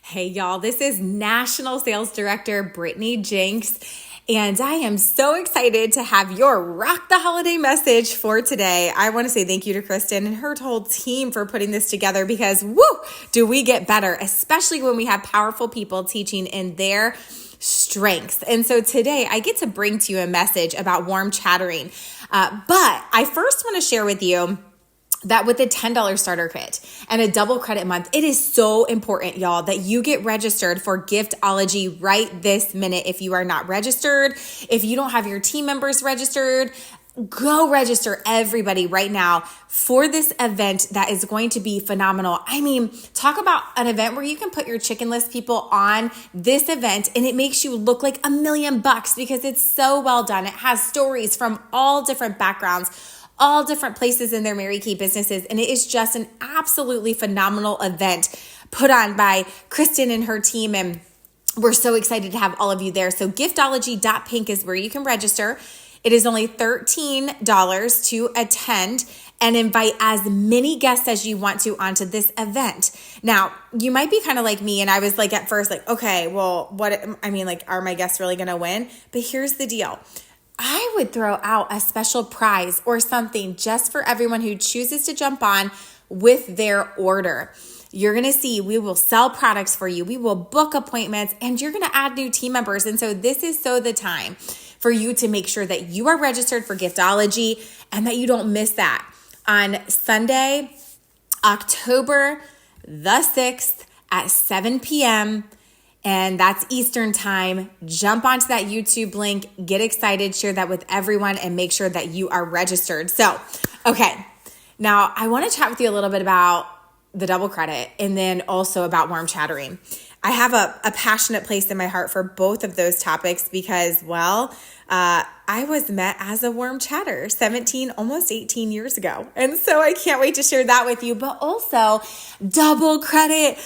Hey y'all, this is National Sales Director Brittani Jenks, and I am so excited to have your Rock the Holiday message for today. I want to say thank you to Kristen and her whole team for putting this together because do we get better, especially when we have powerful people teaching in their strengths. And so today I get to bring to you a message about warm chattering, but I first want to share with you that with a $10 starter kit and a double credit month, it is so important, y'all, that you get registered for Giftology right this minute. If you are not registered, if you don't have your team members registered, go register everybody right now for this event that is going to be phenomenal. I mean, talk about an event where you can put your chicken list people on this event and it makes you look like $1,000,000 because it's so well done. It has stories from all different backgrounds, all different places in their Mary Kay businesses. And it is just an absolutely phenomenal event put on by Kristen and her team. And we're so excited to have all of you there. So giftology.pink is where you can register. It is only $13 to attend and invite as many guests as you want to onto this event. Now, you might be kind of like me, and I was like at first like, okay, well, are my guests really going to win? But here's the deal. I would throw out a special prize or something just for everyone who chooses to jump on with their order. You're going to see we will sell products for you. We will book appointments and you're going to add new team members. And so this is the time for you to make sure that you are registered for Giftology and that you don't miss that. On Sunday, October the 6th at 7 p.m., and that's Eastern time. Jump onto that YouTube link, get excited, share that with everyone, and make sure that you are registered. So, okay, now I want to chat with you a little bit about the double credit and then also about warm chattering. I have a passionate place in my heart for both of those topics because, I was met as a warm chatter 17, almost 18 years ago. And so I can't wait to share that with you, but also double credit.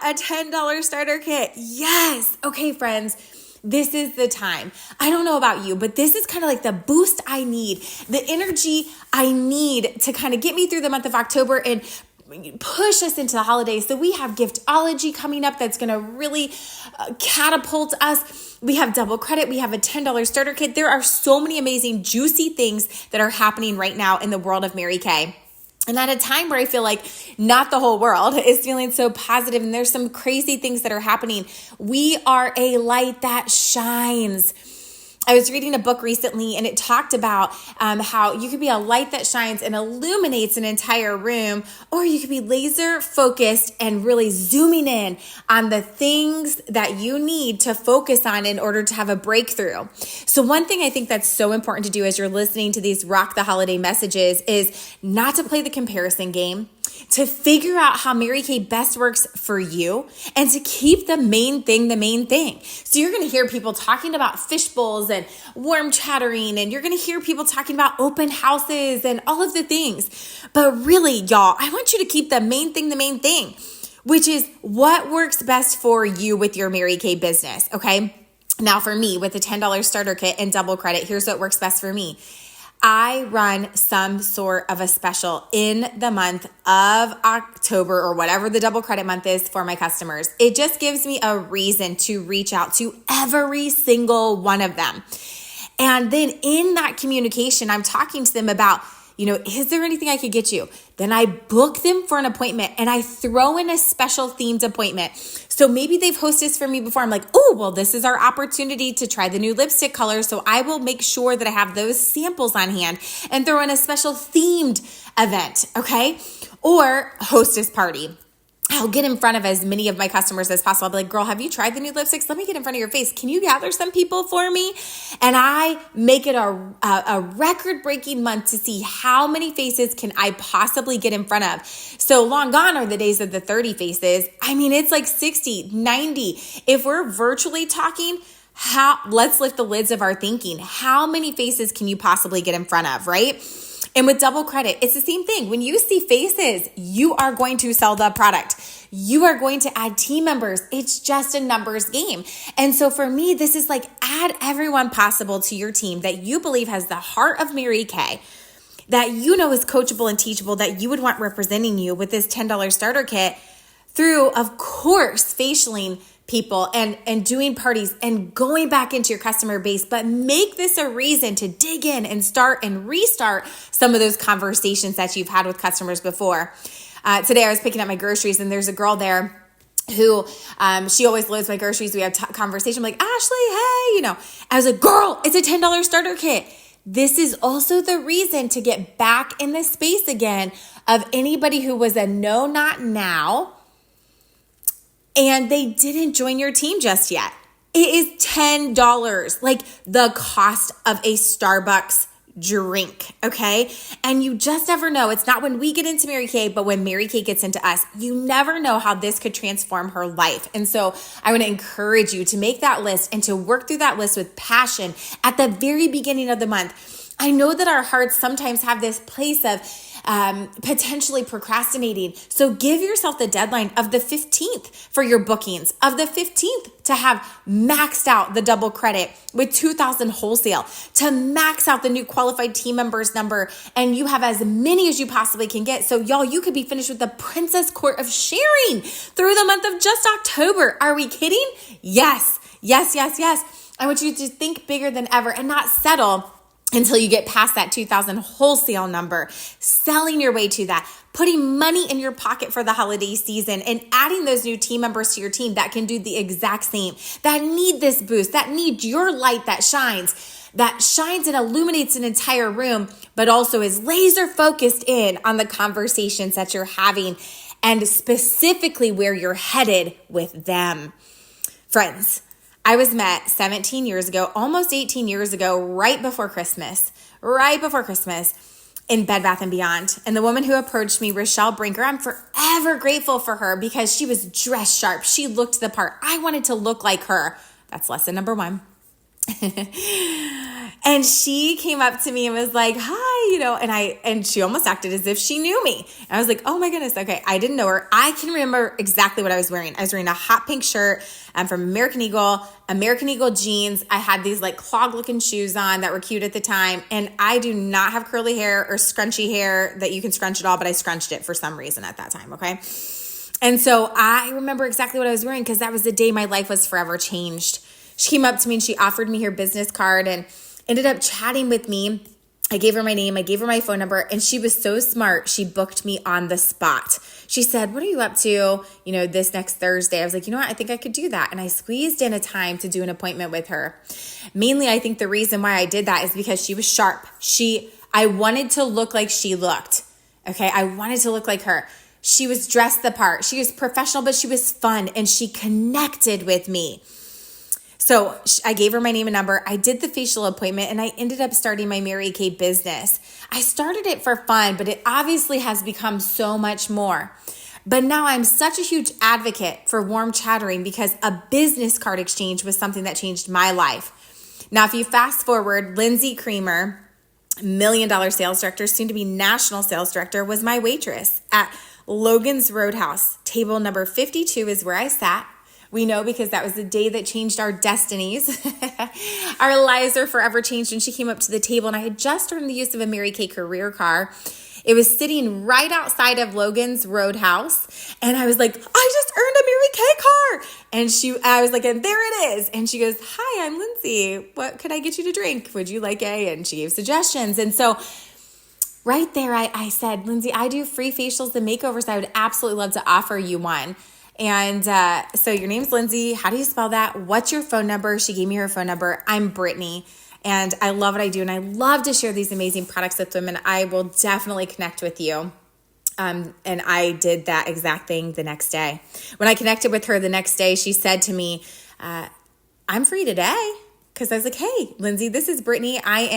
A $10 starter kit. Yes. Okay, friends, this is the time. I don't know about you, but this is kind of like the boost I need, the energy I need to kind of get me through the month of October and push us into the holidays. So we have Giftology coming up that's going to really catapult us. We have double credit. We have a $10 starter kit. There are so many amazing, juicy things that are happening right now in the world of Mary Kay. And at a time where I feel like not the whole world is feeling so positive and there's some crazy things that are happening, we are a light that shines. I was reading a book recently and it talked about how you could be a light that shines and illuminates an entire room, or you could be laser focused and really zooming in on the things that you need to focus on in order to have a breakthrough. So one thing I think that's so important to do as you're listening to these Rock the Holiday messages is not to play the comparison game, to figure out how Mary Kay best works for you, and to keep the main thing the main thing. So you're going to hear people talking about fish bowls and warm chattering, and you're going to hear people talking about open houses and all of the things. But really, y'all, I want you to keep the main thing, which is what works best for you with your Mary Kay business, okay? Now for me, with the $10 starter kit and double credit, here's what works best for me. I run some sort of a special in the month of October or whatever the double credit month is for my customers. It just gives me a reason to reach out to every single one of them. And then in that communication, I'm talking to them about, is there anything I could get you? Then I book them for an appointment and I throw in a special themed appointment. So maybe they've hosted for me before. I'm like, this is our opportunity to try the new lipstick color. So I will make sure that I have those samples on hand and throw in a special themed event, okay? Or hostess party. I'll get in front of as many of my customers as possible. I'll be like, girl, have you tried the new lipsticks? Let me get in front of your face. Can you gather some people for me? And I make it a record-breaking month to see how many faces can I possibly get in front of. So long gone are the days of the 30 faces. I mean, it's like 60, 90. If we're virtually talking, let's lift the lids of our thinking. How many faces can you possibly get in front of, right? And with double credit, it's the same thing. When you see faces, you are going to sell the product. You are going to add team members. It's just a numbers game. And so for me, this is like add everyone possible to your team that you believe has the heart of Mary Kay, that you know is coachable and teachable, that you would want representing you with this $10 starter kit. through, of course, facialing people and doing parties and going back into your customer base, but make this a reason to dig in and start and restart some of those conversations that you've had with customers before. Today I was picking up my groceries and there's a girl there who, she always loads my groceries. We have conversation. I'm like, Ashley, hey, I was like, girl, it's a $10 starter kit. This is also the reason to get back in the space again of anybody who was a no, not now, and they didn't join your team just yet. It is $10, like the cost of a Starbucks drink, okay? And you just never know. It's not when we get into Mary Kay, but when Mary Kay gets into us. You never know how this could transform her life. And so I want to encourage you to make that list and to work through that list with passion at the very beginning of the month. I know that our hearts sometimes have this place of potentially procrastinating. So give yourself the deadline of the 15th for your bookings, of the 15th to have maxed out the double credit with 2,000 wholesale, to max out the new qualified team members number, and you have as many as you possibly can get. So y'all, you could be finished with the Princess Court of Sharing through the month of just October. Are we kidding? Yes, yes, yes, yes. I want you to think bigger than ever and not settle until you get past that 2,000 wholesale number, selling your way to that, putting money in your pocket for the holiday season, and adding those new team members to your team that can do the exact same, that need this boost, that need your light that shines and illuminates an entire room, but also is laser focused in on the conversations that you're having and specifically where you're headed with them. Friends, I was met 17 years ago, almost 18 years ago, right before Christmas in Bed Bath & Beyond. And the woman who approached me, Rochelle Brinker, I'm forever grateful for her because she was dressed sharp. She looked the part. I wanted to look like her. That's lesson number 1. And she came up to me and was like, hi, and she almost acted as if she knew me. And I was like, oh my goodness. Okay. I didn't know her. I can remember exactly what I was wearing. I was wearing a hot pink shirt from American Eagle jeans. I had these like clog looking shoes on that were cute at the time. And I do not have curly hair or scrunchy hair that you can scrunch at all, but I scrunched it for some reason at that time. Okay. And so I remember exactly what I was wearing because that was the day my life was forever changed. She came up to me and she offered me her business card and ended up chatting with me. I gave her my name, I gave her my phone number, and she was so smart. She booked me on the spot. She said, what are you up to, this next Thursday? I was like, what? I think I could do that. And I squeezed in a time to do an appointment with her. Mainly, I think the reason why I did that is because she was sharp. I wanted to look like she looked. Okay. I wanted to look like her. She was dressed the part. She was professional, but she was fun and she connected with me. So I gave her my name and number. I did the facial appointment and I ended up starting my Mary Kay business. I started it for fun, but it obviously has become so much more. But now I'm such a huge advocate for warm chattering because a business card exchange was something that changed my life. Now, if you fast forward, Lindsay Creamer, $1 million sales director, soon to be national sales director, was my waitress at Logan's Roadhouse. Table number 52 is where I sat. We know because that was the day that changed our destinies. Our lives are forever changed. And she came up to the table and I had just learned the use of a Mary Kay career car. It was sitting right outside of Logan's Roadhouse. And I was like, I just earned a Mary Kay car. And I was like, and there it is. And she goes, hi, I'm Lindsay. What could I get you to drink? Would you like a? And she gave suggestions. And so right there, I said, Lindsay, I do free facials and makeovers. I would absolutely love to offer you one. And so your name's Lindsay. How do you spell that? What's your phone number? She gave me her phone number. I'm Brittani, and I love what I do, and I love to share these amazing products with women. I will definitely connect with you. And I did that exact thing the next day. When I connected with her the next day, she said to me, I'm free today. Because I was like, hey, Lindsay, this is Brittani. I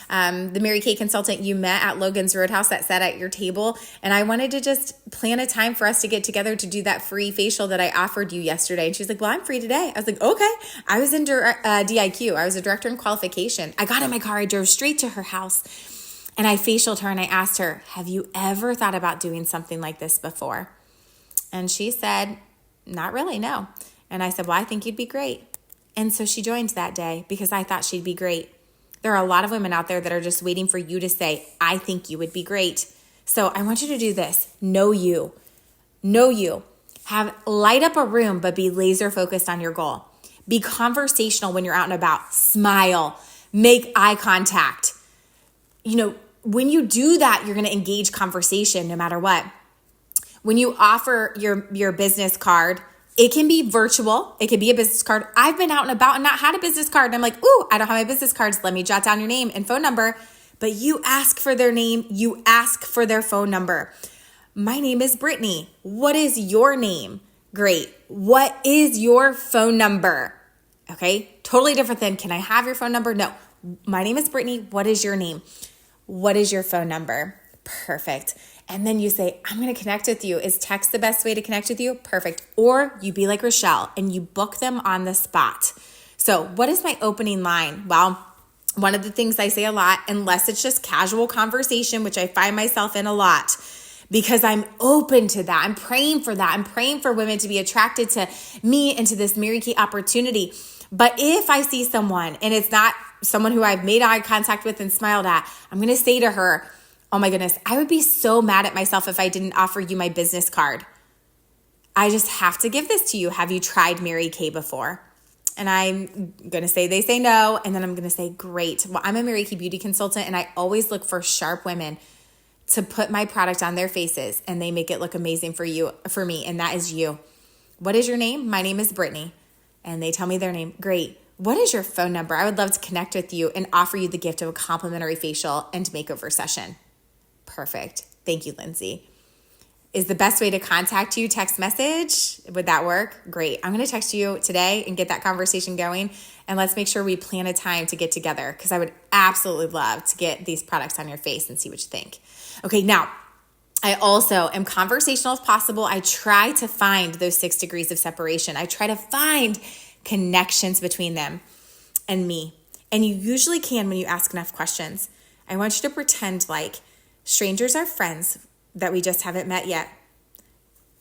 am the Mary Kay consultant you met at Logan's Roadhouse that sat at your table. And I wanted to just plan a time for us to get together to do that free facial that I offered you yesterday. And she's like, well, I'm free today. I was like, okay. I was in DIQ. I was a director in qualification. I got in my car. I drove straight to her house. And I facialed her and I asked her, have you ever thought about doing something like this before? And she said, not really, no. And I said, well, I think you'd be great. And so she joined that day because I thought she'd be great. There are a lot of women out there that are just waiting for you to say, I think you would be great. So I want you to do this. Know you. Light up a room, but be laser focused on your goal. Be conversational when you're out and about. Smile, make eye contact. When you do that, you're going to engage conversation no matter what. When you offer your business card, it can be virtual. It can be a business card. I've been out and about and not had a business card. And I'm like, ooh, I don't have my business cards. Let me jot down your name and phone number. But you ask for their name. You ask for their phone number. My name is Brittani. What is your name? Great. What is your phone number? Okay. Totally different than, can I have your phone number? No. My name is Brittani. What is your name? What is your phone number? Perfect. And then you say, I'm going to connect with you. Is text the best way to connect with you? Perfect. Or you be like Rochelle and you book them on the spot. So what is my opening line? Well, one of the things I say a lot, unless it's just casual conversation, which I find myself in a lot, because I'm open to that. I'm praying for that. I'm praying for women to be attracted to me and to this Mary Kay opportunity. But if I see someone and it's not someone who I've made eye contact with and smiled at, I'm going to say to her, oh my goodness, I would be so mad at myself if I didn't offer you my business card. I just have to give this to you. Have you tried Mary Kay before? And I'm going to say they say no. And then I'm going to say, great. Well, I'm a Mary Kay beauty consultant and I always look for sharp women to put my product on their faces and they make it look amazing for me. And that is you. What is your name? My name is Brittani. And they tell me their name. Great. What is your phone number? I would love to connect with you and offer you the gift of a complimentary facial and makeover session. Perfect. Thank you, Lindsay. Is the best way to contact you text message? Would that work? Great. I'm going to text you today and get that conversation going. And let's make sure we plan a time to get together because I would absolutely love to get these products on your face and see what you think. Okay, now I also am conversational if possible. I try to find those 6 degrees of separation. I try to find connections between them and me. And you usually can when you ask enough questions. I want you to pretend like strangers are friends that we just haven't met yet.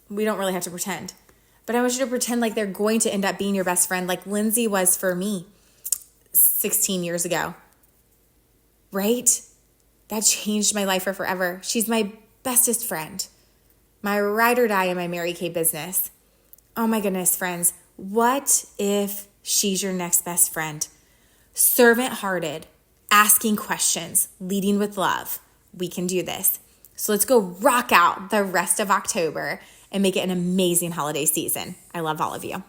We don't really have to pretend. But I want you to pretend like they're going to end up being your best friend like Lindsay was for me 16 years ago. Right? That changed my life for forever. She's my bestest friend. My ride or die in my Mary Kay business. Oh my goodness, friends. What if she's your next best friend? Servant-hearted, asking questions, leading with love. We can do this. So let's go rock out the rest of October and make it an amazing holiday season. I love all of you.